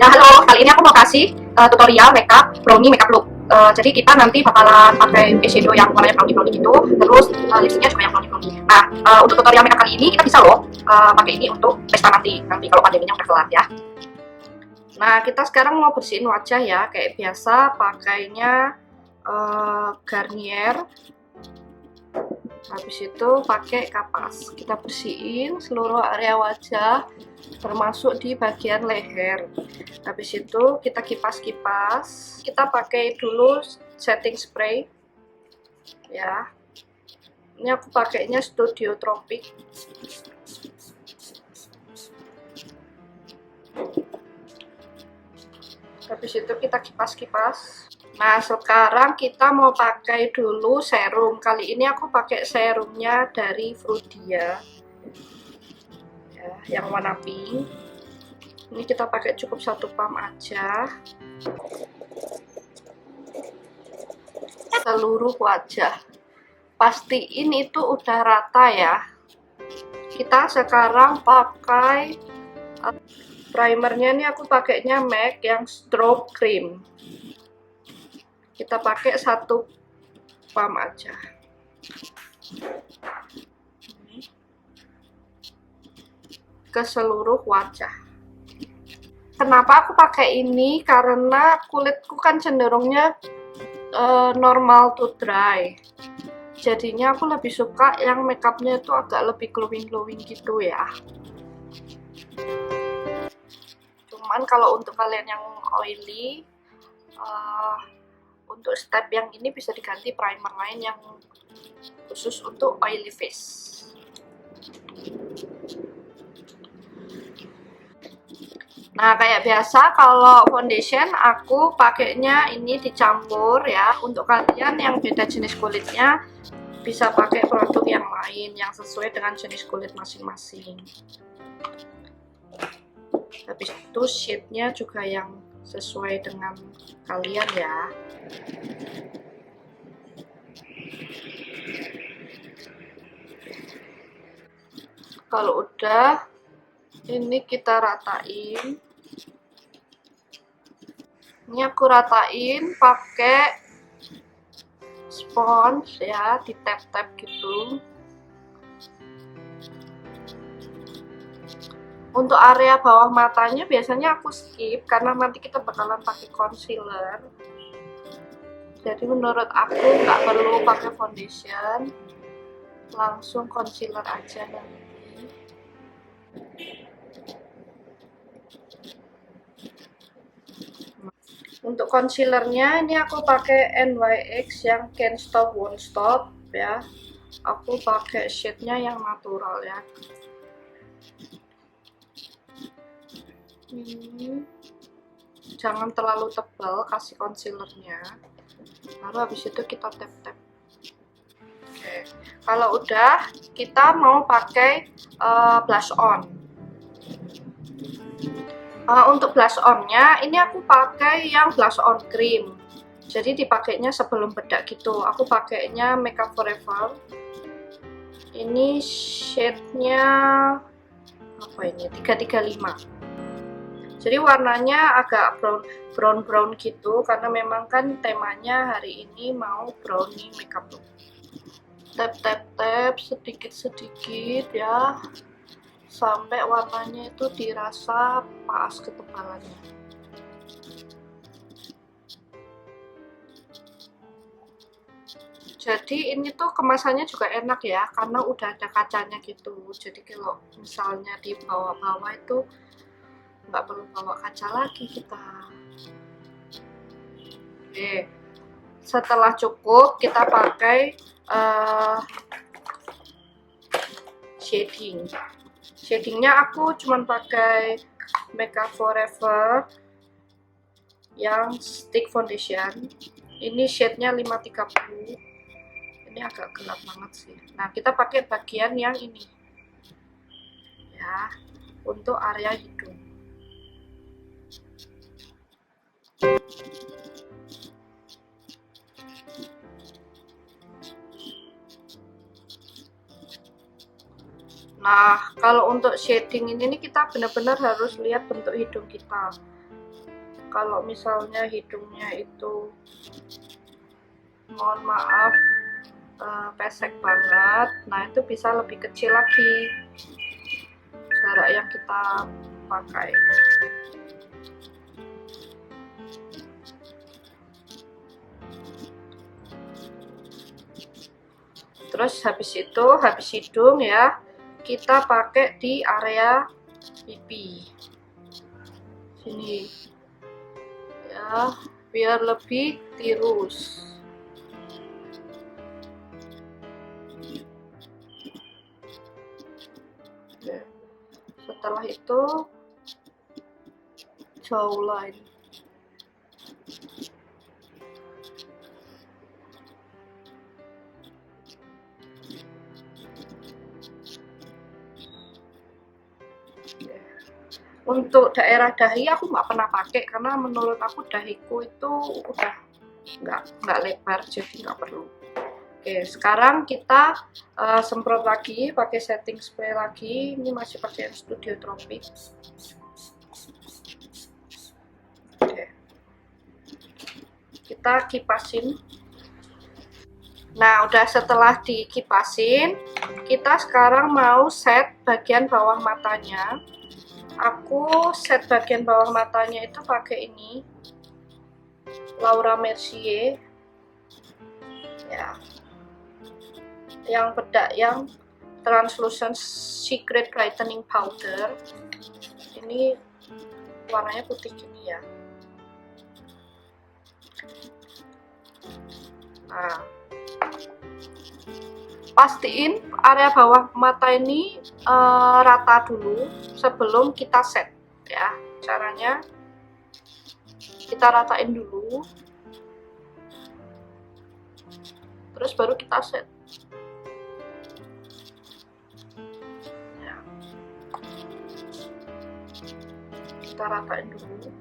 Ya halo, kali ini aku mau kasih tutorial makeup brownie makeup look. Jadi kita nanti bakalan pakai eyeshadow yang warnanya brownie brownie gitu, terus lipstiknya juga yang brownie brownie. Nah, untuk tutorial makeup kali ini kita bisa loh pakai ini untuk pesta nanti kalau pandeminya udah kelar ya. Nah, kita sekarang mau bersihin wajah ya, kayak biasa pakainya Garnier. Habis itu pakai kapas, kita bersihin seluruh area wajah termasuk di bagian leher. Habis itu kita kipas-kipas, kita pakai dulu setting spray ya. Ini aku pakainya Studio Tropic. Habis itu kita kipas-kipas. Nah, sekarang kita mau pakai dulu serum. Kali ini aku pakai serumnya dari Frudia ya, yang warna pink. Ini kita pakai cukup 1 pump aja, seluruh wajah. Pastiin itu udah rata ya. Kita sekarang pakai primernya, nih aku pakainya MAC yang stroke cream. Kita pakai 1 pump aja. Ke seluruh wajah. Kenapa aku pakai ini? Karena kulitku kan cenderungnya normal to dry. Jadinya aku lebih suka yang makeupnya itu agak lebih glowing gitu ya. Cuman kalau untuk kalian yang oily, untuk step yang ini bisa diganti primer lain yang khusus untuk oily face. Nah, kayak biasa kalau foundation aku pakainya ini dicampur ya. Untuk kalian yang beda jenis kulitnya bisa pakai produk yang lain yang sesuai dengan jenis kulit masing-masing. Habis itu shade-nya juga yang sesuai dengan kalian ya. Kalau udah, ini kita ratain. Ini aku ratain pakai spons ya, di tap-tap gitu. Untuk area bawah matanya biasanya aku skip karena nanti kita bakalan pakai concealer. Jadi menurut aku nggak perlu pakai foundation, langsung concealer aja nanti. Untuk concealernya ini aku pakai NYX yang Can't Stop Won't Stop ya. Aku pakai shade-nya yang natural ya. Jangan terlalu tebal kasih concealernya. Lalu habis itu kita tap-tap. Oke. Kalau udah, kita mau pakai blush on. Untuk blush on-nya, ini aku pakai yang blush on cream. Jadi dipakainya sebelum bedak gitu. Aku pakainya Makeup Forever. Ini shade-nya apa ini? 335. Jadi warnanya agak brown gitu karena memang kan temanya hari ini mau brownie makeup look. Tap sedikit ya, sampai warnanya itu dirasa pas ketebalannya. Jadi ini tuh kemasannya juga enak ya, karena udah ada kacanya gitu. Jadi kalau misalnya di bawah-bawah itu nggak perlu bawa kaca lagi kita. Oke, setelah cukup kita pakai shadingnya aku cuman pakai Makeup Forever yang stick foundation. Ini shade-nya 530. Ini agak gelap banget sih. Nah, kita pakai bagian yang ini ya, untuk area hidung. Nah, kalau untuk shading ini kita benar-benar harus lihat bentuk hidung kita. Kalau misalnya hidungnya itu mohon maaf pesek banget, nah itu bisa lebih kecil lagi jarak yang kita pakai. Terus habis itu, habis hidung ya, kita pakai di area pipi sini ya, biar lebih tirus. Oke. Setelah itu jawline. Untuk daerah dahi aku nggak pernah pakai karena menurut aku dahiku itu udah nggak lebar, jadi nggak perlu. Oke, sekarang kita semprot lagi pakai setting spray lagi. Ini masih pakai Studio Tropic. Oke, kita kipasin. Nah, udah setelah dikipasin, kita sekarang mau set bagian bawah matanya. Aku set bagian bawah matanya itu pakai ini Laura Mercier ya, yang bedak yang translucent secret brightening powder. Ini warnanya putih gini ya. Nah, pastiin area bawah mata ini rata dulu sebelum kita set ya. Caranya kita ratain dulu, terus baru kita set ya. Kita ratain dulu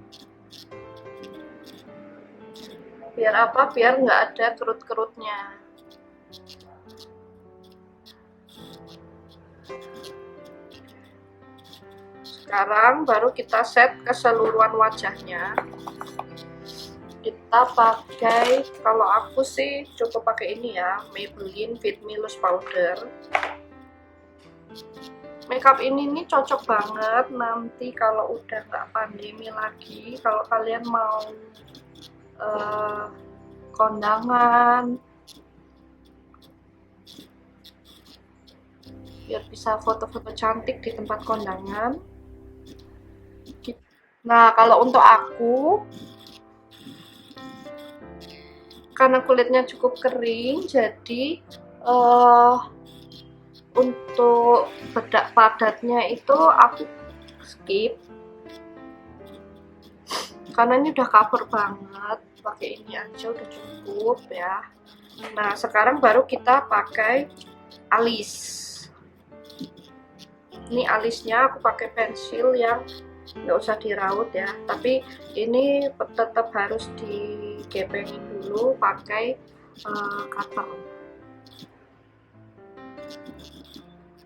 biar apa, biar nggak ada kerut-kerutnya. Sekarang baru kita set keseluruhan wajahnya. Kita pakai, kalau aku sih cukup pakai ini ya, Maybelline Fit Me Loose Powder. Makeup ini nih cocok banget nanti kalau udah nggak pandemi lagi, kalau kalian mau kondangan, biar bisa foto-foto cantik di tempat kondangan. Nah, kalau untuk aku, karena kulitnya cukup kering, jadi untuk bedak padatnya itu aku skip, karena ini udah cover banget. Pakai ini aja udah cukup ya. Nah, sekarang baru kita pakai alis. Ini alisnya aku pakai pensil yang nggak usah diraut ya, tapi ini tetap harus digepengin dulu pakai cutter.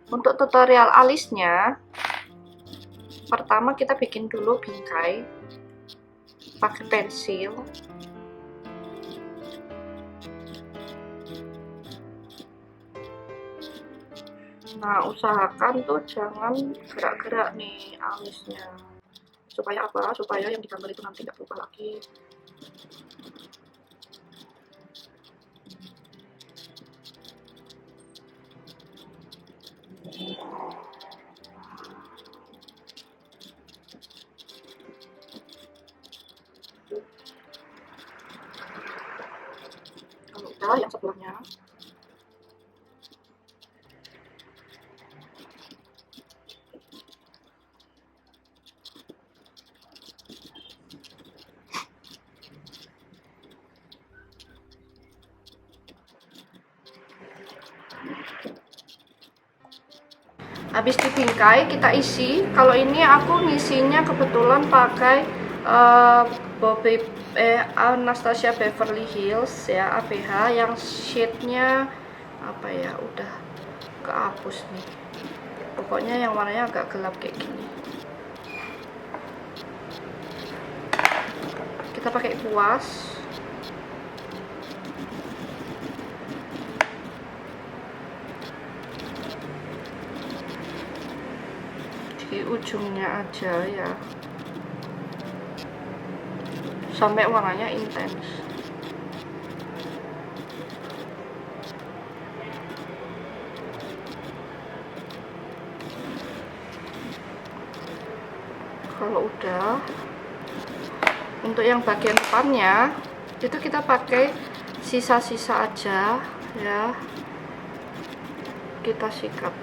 Untuk tutorial alisnya, pertama kita bikin dulu bingkai pakai pensil. Nah, usahakan tuh jangan gerak-gerak nih alisnya. Supaya apa? Supaya yang digambar itu nanti nggak berubah lagi. Kalau udah, yang sebelahnya habis dibingkai kita isi. Kalau ini aku ngisinya kebetulan pakai Anastasia Beverly Hills ya, ABH yang shade-nya apa ya, udah kehapus nih. Pokoknya yang warnanya agak gelap kayak gini. kita pakai kuas. Di ujungnya aja ya, sampai warnanya intens. Kalau udah, untuk yang bagian depannya itu kita pakai sisa-sisa aja ya, kita sikat.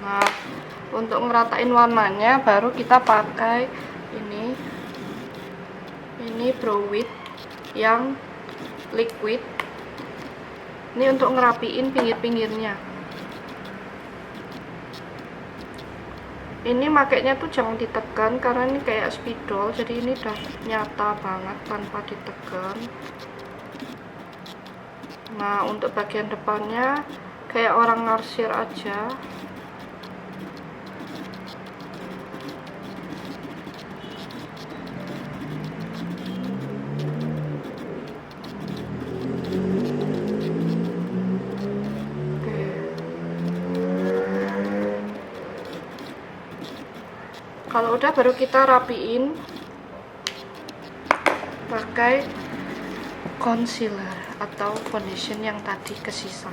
Nah, untuk ngeratain warnanya baru kita pakai ini brow wit yang liquid. Ini untuk ngerapiin pinggir-pinggirnya. Ini makainya tuh jangan ditekan karena ini kayak spidol, jadi ini udah nyata banget tanpa ditekan. Nah, untuk bagian depannya kayak orang ngarsir aja. Kalau udah baru kita rapiin pakai concealer atau foundation yang tadi kesisa.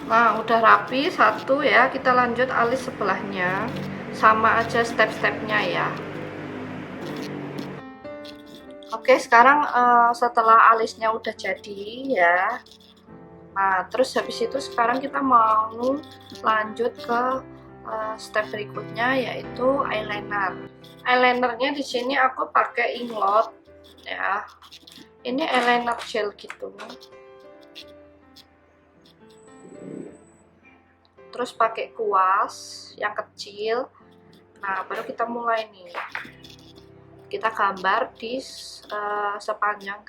Nah, udah rapi satu ya, kita lanjut alis sebelahnya. Sama aja step-stepnya ya. Oke, sekarang setelah alisnya udah jadi ya. Nah, terus habis itu sekarang kita mau lanjut ke step berikutnya, yaitu eyeliner. Eyelinernya di sini aku pakai Inglot ya. Ini eyeliner gel gitu. Terus pakai kuas yang kecil. Nah, baru kita mulai nih. Kita gambar di sepanjang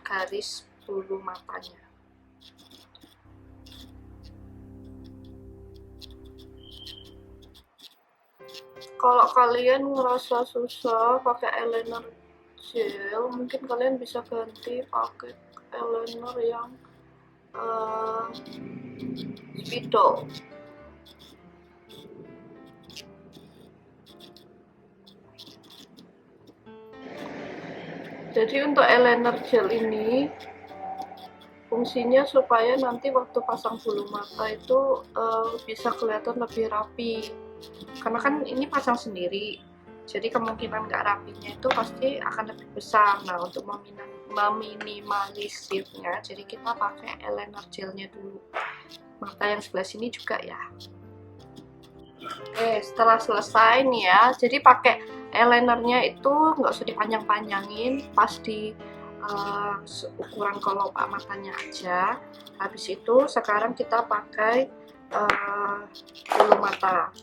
garis bulu matanya. Kalau kalian ngerasa susah pakai eyeliner gel, mungkin kalian bisa ganti pakai eyeliner yang spidol. Jadi untuk eyeliner gel ini fungsinya supaya nanti waktu pasang bulu mata itu bisa kelihatan lebih rapi. Karena kan ini pasang sendiri, jadi kemungkinan nggak rapinya itu pasti akan lebih besar. Nah, untuk meminimalisirnya, jadi kita pakai eyeliner gelnya dulu. Mata yang sebelah sini juga ya. Oke, setelah selesai nih ya, jadi pakai eyelinernya itu nggak usah dipanjang-panjangin, pas di ukuran kelopak matanya aja. Habis itu sekarang kita pakai bulu mata.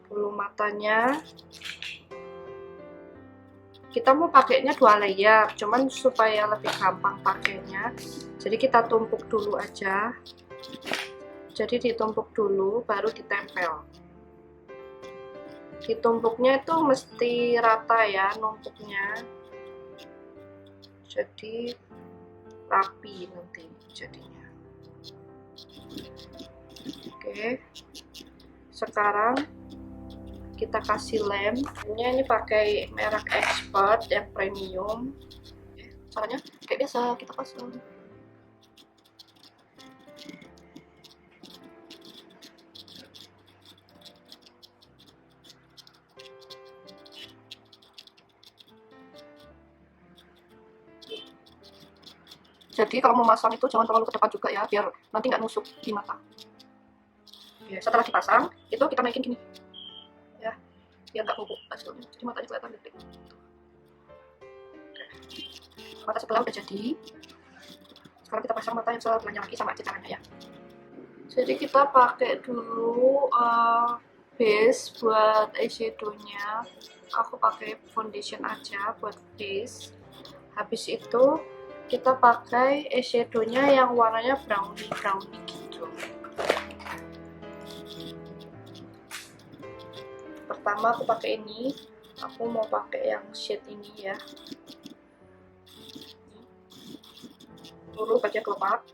Bulu matanya kita mau pakainya 2 layer, cuman supaya lebih gampang pakainya, jadi kita tumpuk dulu aja. Jadi ditumpuk dulu baru ditempel. Ditumpuknya itu mesti rata ya numpuknya, jadi rapi nanti jadinya. Oke, sekarang kita kasih lem. Ini pakai merek Expert yang premium. Caranya kayak biasa, kita pasang. Jadi kalau mau masang itu jangan terlalu ke depan juga ya, biar nanti nggak nusuk di mata. Oke, setelah dipasang, itu kita naikin gini. Ya, biar nggak bubuk hasilnya. Jadi matanya kelihatan gede. Mata sebelah udah jadi. Sekarang kita pasang mata yang sebelahnya lagi, sama aja caranya ya. Jadi kita pakai dulu base buat eyeshadownya. Aku pakai foundation aja buat base. Habis itu kita pakai eyeshadownya yang warnanya brownie gitu. Pertama aku pakai ini. Aku mau pakai yang shade ini ya. Dulu pakai kelopak.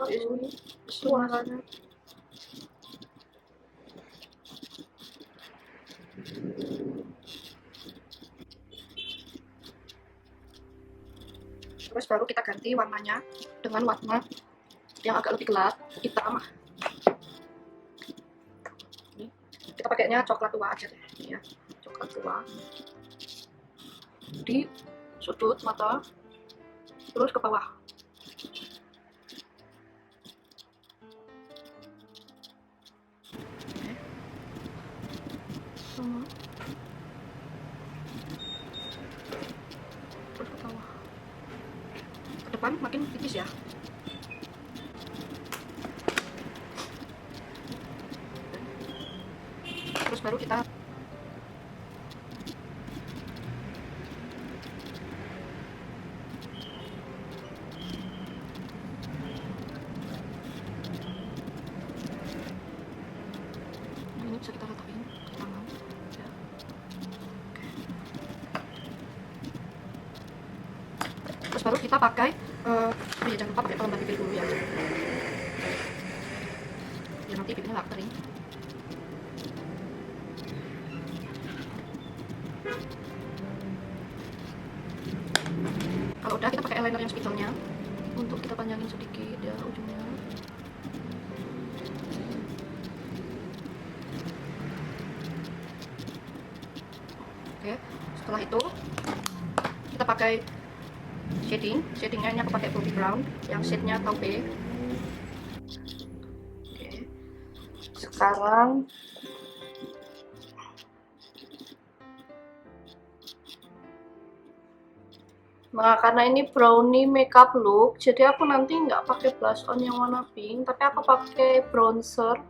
Ini suaranya. Terus baru kita ganti warnanya dengan warna yang agak lebih gelap, hitam. Ini kita pakainya coklat tua aja deh, ya, coklat tua di sudut mata, terus ke bawah. Terus ke bawah, ke depan makin tipis ya. Terus baru kita ini bisa kita ratain ke tangan ya. Terus baru kita pakai oh ya, jangan lupa pakai pelembab bibir dulu ya, biar nanti bibirnya nggak kering. Kalau udah kita pakai eyeliner yang spidolnya untuk kita panjangin sedikit ya ujungnya. Oke, setelah itu kita pakai shadingnya ini aku pakai bobby brown yang shade-nya taupe. Oke, sekarang nah karena ini brownie makeup look, jadi aku nanti nggak pakai blush on yang warna pink, tapi aku pakai bronzer.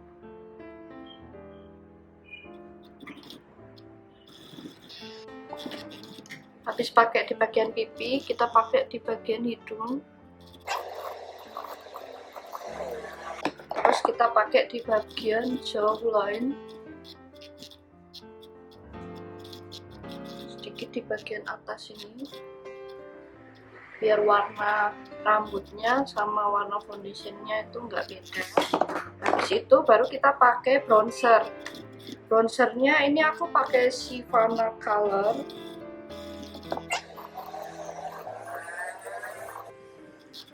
Habis pakai di bagian pipi, kita pakai di bagian hidung. Terus kita pakai di bagian jawline. Sedikit di bagian atas ini. Biar warna rambutnya sama warna foundationnya itu nggak beda. Habis itu baru kita pakai bronzer. Bronzernya ini aku pakai Savannah Color.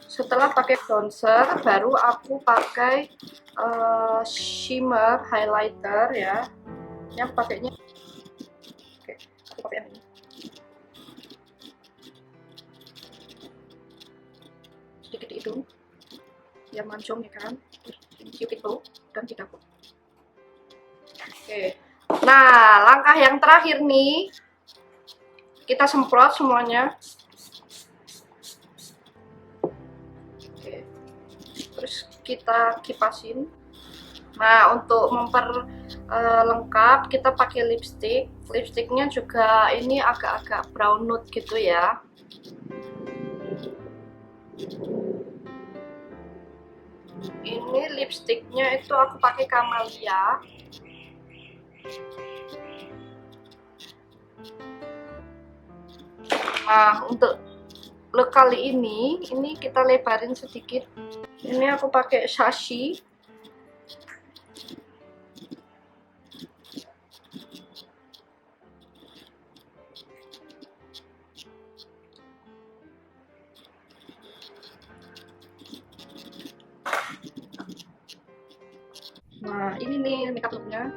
Setelah pakai bronzer, baru aku pakai shimmer highlighter ya. Yang pakainya, oke, aku pakai yang ini. Sedikit di hidung, biar mancung ya kan. Sedikit bau dan di dapur. Oke. Nah, langkah yang terakhir nih, kita semprot semuanya. Terus kita kipasin. Nah, untuk memperlengkap kita pakai lipstick. Lipsticknya juga ini agak-agak brown nude gitu ya. Ini lipsticknya itu aku pakai Camellia. Nah, untuk look kali ini kita lebarin sedikit. Ini aku pakai Sashi. Nah, ini nih makeup looknya.